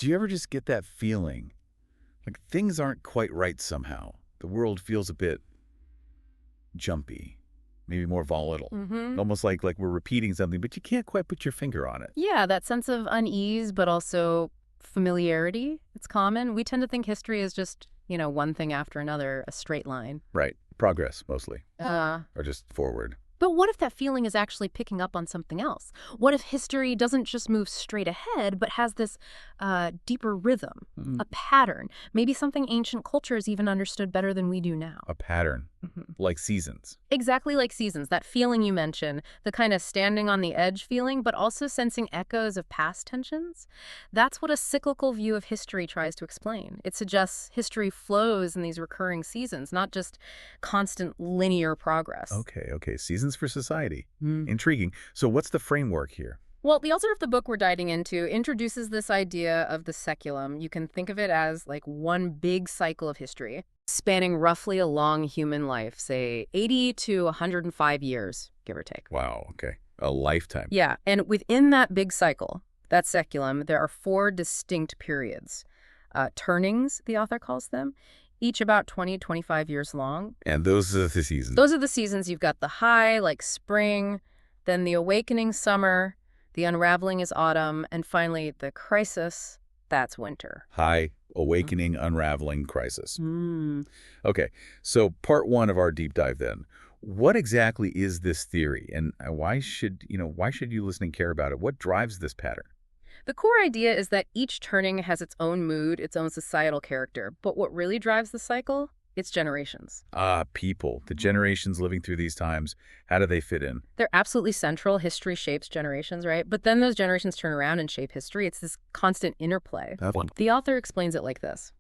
Do you ever just get that feeling like things aren't quite right somehow? The world feels a bit jumpy, maybe more volatile. Almost like we're repeating something, but you can't quite put your finger on it. Yeah, that sense of unease, but also familiarity. It's common. We tend to think history is just, one thing after another, a straight line. Right. Progress, mostly. Uh, Or just forward. But what if that feeling is actually picking up on something else? What if history doesn't just move straight ahead, but has this deeper rhythm, a pattern? Maybe something ancient cultures even understood better than we do now. A pattern. Like seasons. Exactly like seasons, that feeling you mentioned, the kind of standing on the edge feeling, but also sensing echoes of past tensions. That's what a cyclical view of history tries to explain. It suggests history flows in these recurring seasons, not just constant linear progress. Okay. Seasons for society. Intriguing. So what's the framework here? Well, the author of the book we're diving into introduces this idea of the saeculum. You can think of it as like one big cycle of history, spanning roughly a long human life, say 80 to 105 years, give or take. Wow, okay. A lifetime. Yeah, and within that big cycle, that saeculum, there are 4 distinct periods. Turnings, the author calls them, each about 20, 25 years long. And those are the seasons. Those are the seasons. You've got the high, like spring, then the awakening, summer, the unraveling is autumn, and finally the crisis, that's winter. High, awakening, unraveling, crisis. Okay, so part 1 of our deep dive then. What exactly is this theory, and why should you listening care about it? What drives this pattern? The core idea is that each turning has its own mood, its own societal character, but what really drives the cycle? It's generations. People. The generations living through these times, how do they fit in? They're absolutely central. History shapes generations, right? But then those generations turn around and shape history. It's this constant interplay. The author explains it like this.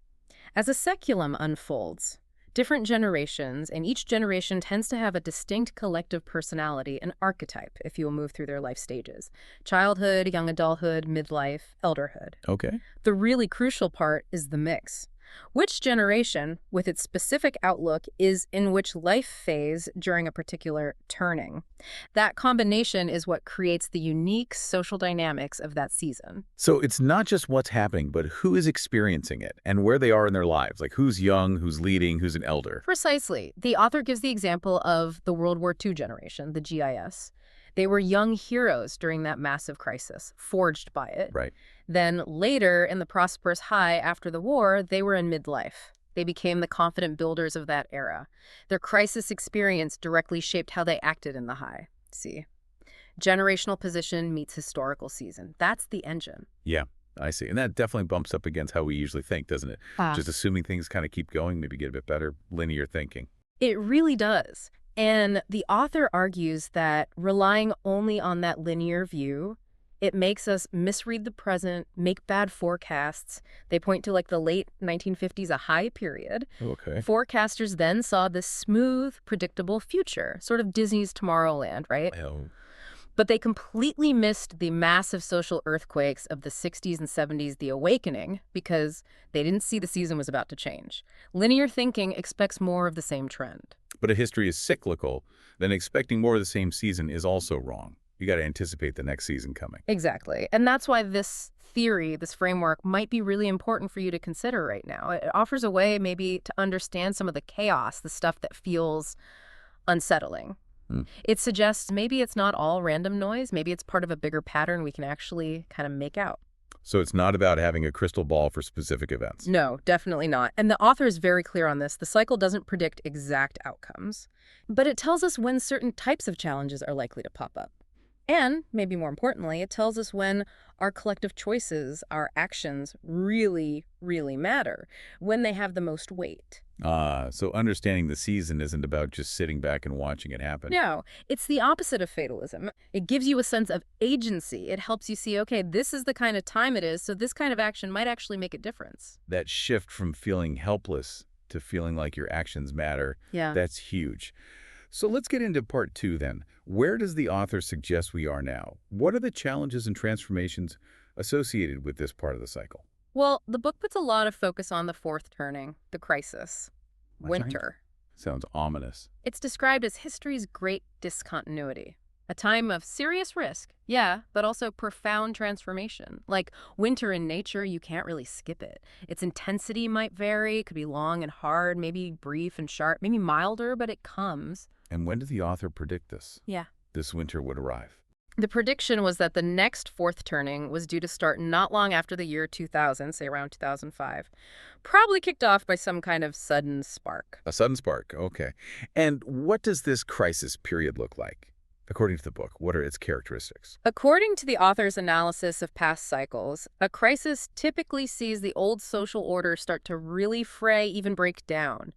As a saeculum unfolds, different generations, and each generation tends to have a distinct collective personality, an archetype, if you will move through their life stages. Childhood, young adulthood, midlife, elderhood. Okay. The really crucial part is the mix. Which generation, with its specific outlook, is in which life phase during a particular turning? That combination is what creates the unique social dynamics of that season. So it's not just what's happening, but who is experiencing it and where they are in their lives, like who's young, who's leading, who's an elder. Precisely. The author gives the example of the World War II generation, the GIS. They were young heroes during that massive crisis, forged by it. Right. Then later, in the prosperous high after the war, they were in midlife. They became the confident builders of that era. Their crisis experience directly shaped how they acted in the high. See? Generational position meets historical season. That's the engine. Yeah, I see. And that definitely bumps up against how we usually think, doesn't it? Just assuming things kind of keep going, maybe get a bit better, linear thinking. It really does. And the author argues that relying only on that linear view, it makes us misread the present, make bad forecasts. They point to like the late 1950s, a high period. Okay. Forecasters then saw this smooth, predictable future, sort of Disney's Tomorrowland, right? Oh. But they completely missed the massive social earthquakes of the 60s and 70s, the awakening, because they didn't see the season was about to change. Linear thinking expects more of the same trend. But if history is cyclical, then expecting more of the same season is also wrong. You got to anticipate the next season coming. Exactly. And that's why this theory, this framework, might be really important for you to consider right now. It offers a way maybe to understand some of the chaos, the stuff that feels unsettling. It suggests maybe it's not all random noise. Maybe it's part of a bigger pattern we can actually kind of make out. So it's not about having a crystal ball for specific events. No, definitely not. And the author is very clear on this. The cycle doesn't predict exact outcomes, but it tells us when certain types of challenges are likely to pop up. And, maybe more importantly, it tells us when our collective choices, our actions really, really matter, when they have the most weight. So understanding the season isn't about just sitting back and watching it happen. No, it's the opposite of fatalism. It gives you a sense of agency. It helps you see, okay, this is the kind of time it is, so this kind of action might actually make a difference. That shift from feeling helpless to feeling like your actions matter, that's huge. So let's get into part 2 then. Where does the author suggest we are now? What are the challenges and transformations associated with this part of the cycle? Well, the book puts a lot of focus on the fourth turning, the crisis, winter. Sounds ominous. It's described as history's great discontinuity. A time of serious risk, yeah, but also profound transformation. Like winter in nature, you can't really skip it. Its intensity might vary. It could be long and hard, maybe brief and sharp, maybe milder, but it comes. And when did the author predict this? Yeah. This winter would arrive. The prediction was that the next fourth turning was due to start not long after the year 2000, say around 2005, probably kicked off by some kind of sudden spark. A sudden spark, okay. And what does this crisis period look like? According to the book, what are its characteristics? According to the author's analysis of past cycles, a crisis typically sees the old social order start to really fray, even break down.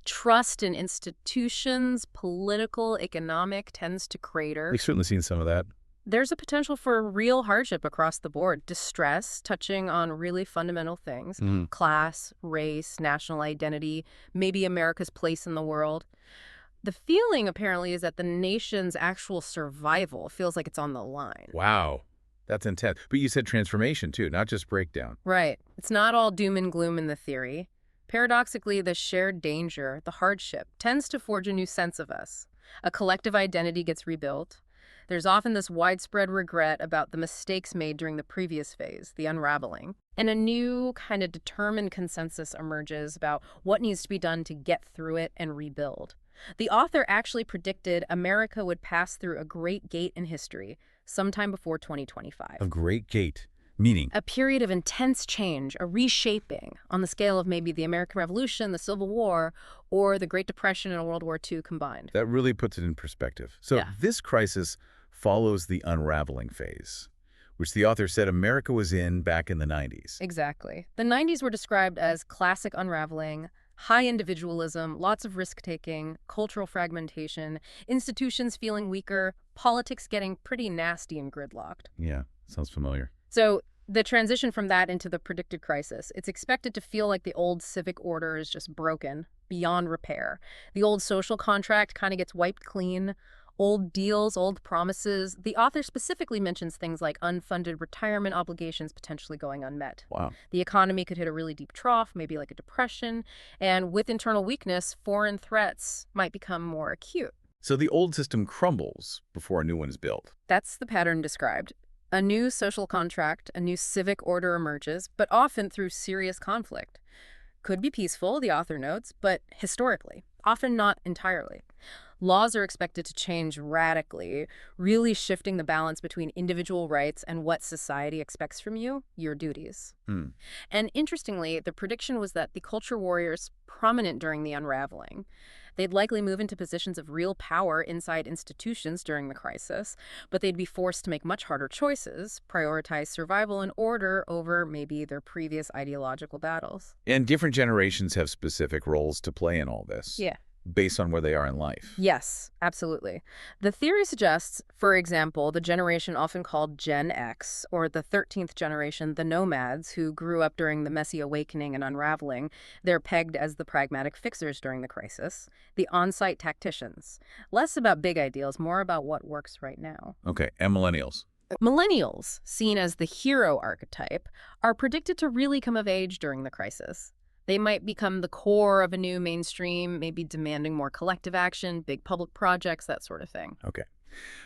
Trust in institutions, political, economic, tends to crater. We've certainly seen some of that. There's a potential for real hardship across the board, distress, touching on really fundamental things, class, race, national identity, maybe America's place in the world. The feeling, apparently, is that the nation's actual survival feels like it's on the line. Wow. That's intense. But you said transformation, too, not just breakdown. Right. It's not all doom and gloom in the theory. Paradoxically, the shared danger, the hardship, tends to forge a new sense of us. A collective identity gets rebuilt. There's often this widespread regret about the mistakes made during the previous phase, the unraveling. And a new kind of determined consensus emerges about what needs to be done to get through it and rebuild. The author actually predicted America would pass through a great gate in history sometime before 2025. A great gate, meaning? A period of intense change, a reshaping on the scale of maybe the American Revolution, the Civil War, or the Great Depression and World War II combined. That really puts it in perspective. So This crisis follows the unraveling phase, which the author said America was in back in the 90s. Exactly. The 90s were described as classic unraveling, high individualism, lots of risk-taking, cultural fragmentation, institutions feeling weaker, politics getting pretty nasty and gridlocked. Yeah, sounds familiar. So the transition from that into the predicted crisis, it's expected to feel like the old civic order is just broken, beyond repair. The old social contract kind of gets wiped clean. Old deals, old promises. The author specifically mentions things like unfunded retirement obligations potentially going unmet. Wow. The economy could hit a really deep trough, maybe like a depression, and with internal weakness, foreign threats might become more acute. So the old system crumbles before a new one is built. That's the pattern described. A new social contract, a new civic order emerges, but often through serious conflict. Could be peaceful, the author notes, but historically, often not entirely. Laws are expected to change radically, really shifting the balance between individual rights and what society expects from you, your duties. And interestingly, the prediction was that the culture warriors prominent during the unraveling, they'd likely move into positions of real power inside institutions during the crisis, but they'd be forced to make much harder choices, prioritize survival and order over maybe their previous ideological battles. And different generations have specific roles to play in all this. Yeah. Based on where they are in life. Yes, absolutely. The theory suggests, for example, the generation often called Gen X, or the 13th generation, the nomads, who grew up during the messy awakening and unraveling, they're pegged as the pragmatic fixers during the crisis, the on-site tacticians. Less about big ideals, more about what works right now. Okay, and millennials. Millennials, seen as the hero archetype, are predicted to really come of age during the crisis. They might become the core of a new mainstream, maybe demanding more collective action, big public projects, that sort of thing. Okay.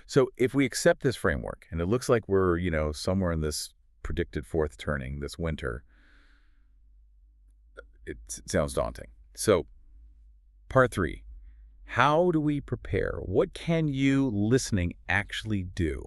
So if we accept this framework, and it looks like we're, somewhere in this predicted fourth turning this winter, it sounds daunting. So part 3, how do we prepare? What can you listening actually do?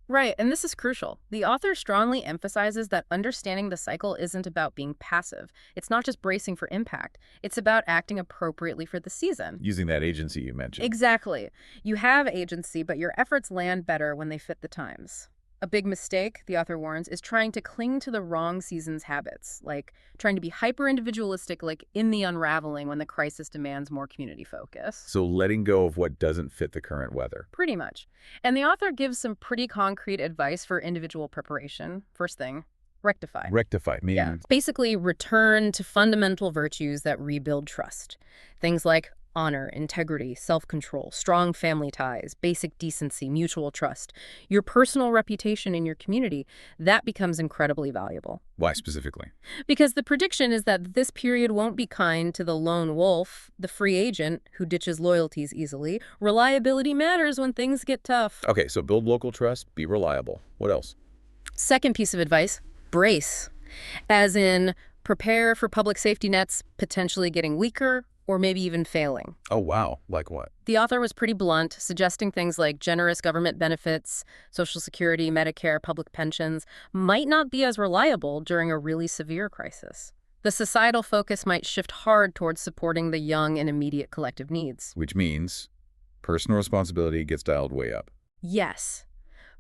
Right, and this is crucial. The author strongly emphasizes that understanding the cycle isn't about being passive. It's not just bracing for impact. It's about acting appropriately for the season. Using that agency you mentioned. Exactly. You have agency, but your efforts land better when they fit the times. A big mistake, the author warns, is trying to cling to the wrong season's habits, like trying to be hyper-individualistic, like in the unraveling when the crisis demands more community focus. So letting go of what doesn't fit the current weather. Pretty much. And the author gives some pretty concrete advice for individual preparation. First thing, rectify. Rectify, meaning? Yeah. Basically, return to fundamental virtues that rebuild trust. Things like honor, integrity, self-control, strong family ties, basic decency, mutual trust, your personal reputation in your community, that becomes incredibly valuable. Why specifically? Because the prediction is that this period won't be kind to the lone wolf, the free agent who ditches loyalties easily. Reliability matters when things get tough. Okay, so build local trust, be reliable. What else? Second piece of advice, brace. As in, prepare for public safety nets potentially getting weaker or maybe even failing. Oh, wow. Like what? The author was pretty blunt, suggesting things like generous government benefits, Social Security, Medicare, public pensions might not be as reliable during a really severe crisis. The societal focus might shift hard towards supporting the young and immediate collective needs. Which means personal responsibility gets dialed way up. Yes.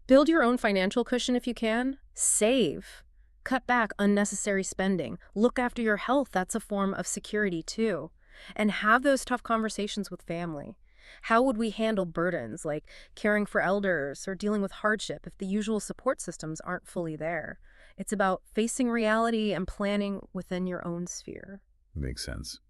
Build your own financial cushion if you can. Save. Cut back unnecessary spending. Look after your health. That's a form of security, too. And have those tough conversations with family. How would we handle burdens like caring for elders or dealing with hardship if the usual support systems aren't fully there? It's about facing reality and planning within your own sphere. Makes sense.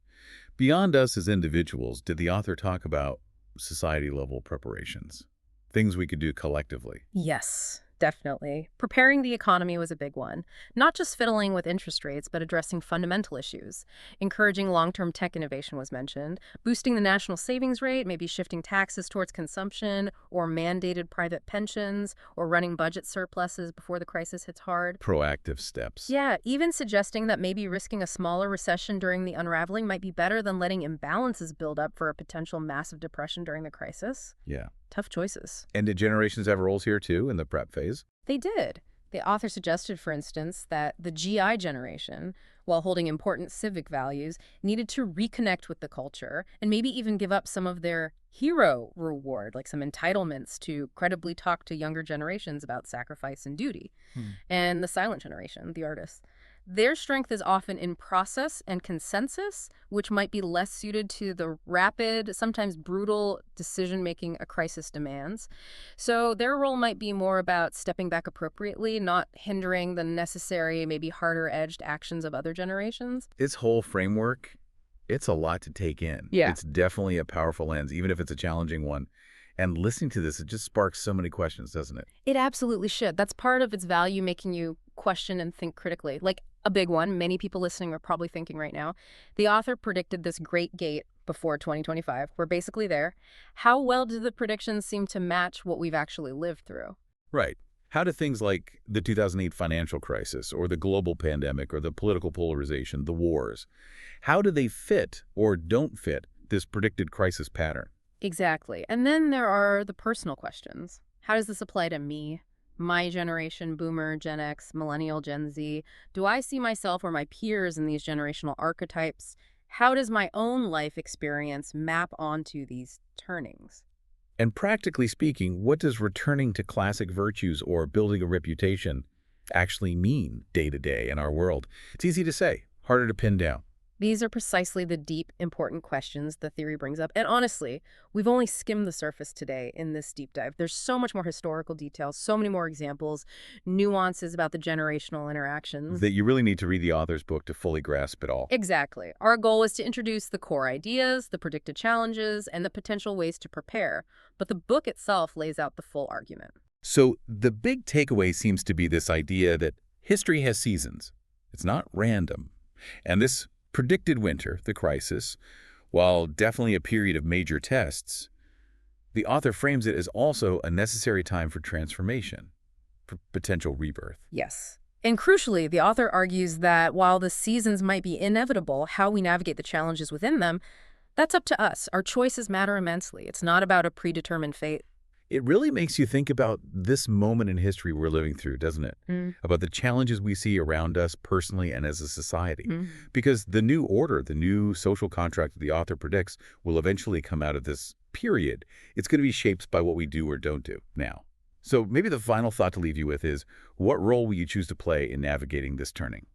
Beyond us as individuals, did the author talk about society-level preparations? Things we could do collectively? Yes, definitely. Preparing the economy was a big one. Not just fiddling with interest rates, but addressing fundamental issues. Encouraging long-term tech innovation was mentioned. Boosting the national savings rate, maybe shifting taxes towards consumption, or mandated private pensions, or running budget surpluses before the crisis hits hard. Proactive steps. Yeah, even suggesting that maybe risking a smaller recession during the unraveling might be better than letting imbalances build up for a potential massive depression during the crisis. Yeah. Tough choices. And did generations have roles here, too, in the prep phase? They did. The author suggested, for instance, that the GI generation, while holding important civic values, needed to reconnect with the culture and maybe even give up some of their hero reward, like some entitlements to credibly talk to younger generations about sacrifice and duty. And the silent generation, the artists. Their strength is often in process and consensus, which might be less suited to the rapid, sometimes brutal decision-making a crisis demands. So their role might be more about stepping back appropriately, not hindering the necessary, maybe harder-edged actions of other generations. This whole framework, it's a lot to take in. Yeah. It's definitely a powerful lens, even if it's a challenging one. And listening to this, it just sparks so many questions, doesn't it? It absolutely should. That's part of its value, making you question and think critically. Like a big one, many people listening are probably thinking right now, the author predicted this great gate before 2025. We're basically there. How well do the predictions seem to match what we've actually lived through? Right. How do things like the 2008 financial crisis or the global pandemic or the political polarization, the wars, how do they fit or don't fit this predicted crisis pattern? Exactly. And then there are the personal questions. How does this apply to me? My generation, boomer, Gen X, millennial, Gen Z. Do I see myself or my peers in these generational archetypes? How does my own life experience map onto these turnings? And practically speaking, what does returning to classic virtues or building a reputation actually mean day to day in our world? It's easy to say, harder to pin down. These are precisely the deep, important questions the theory brings up. And honestly, we've only skimmed the surface today in this deep dive. There's so much more historical details, so many more examples, nuances about the generational interactions. That you really need to read the author's book to fully grasp it all. Exactly. Our goal is to introduce the core ideas, the predicted challenges, and the potential ways to prepare. But the book itself lays out the full argument. So the big takeaway seems to be this idea that history has seasons. It's not random. And this predicted winter, the crisis, while definitely a period of major tests, the author frames it as also a necessary time for transformation, for potential rebirth. Yes. And crucially, the author argues that while the seasons might be inevitable, how we navigate the challenges within them, that's up to us. Our choices matter immensely. It's not about a predetermined fate. It really makes you think about this moment in history we're living through, doesn't it? About the challenges we see around us personally and as a society. Because the new order, the new social contract that the author predicts will eventually come out of this period. It's going to be shaped by what we do or don't do now. So maybe the final thought to leave you with is, what role will you choose to play in navigating this turning?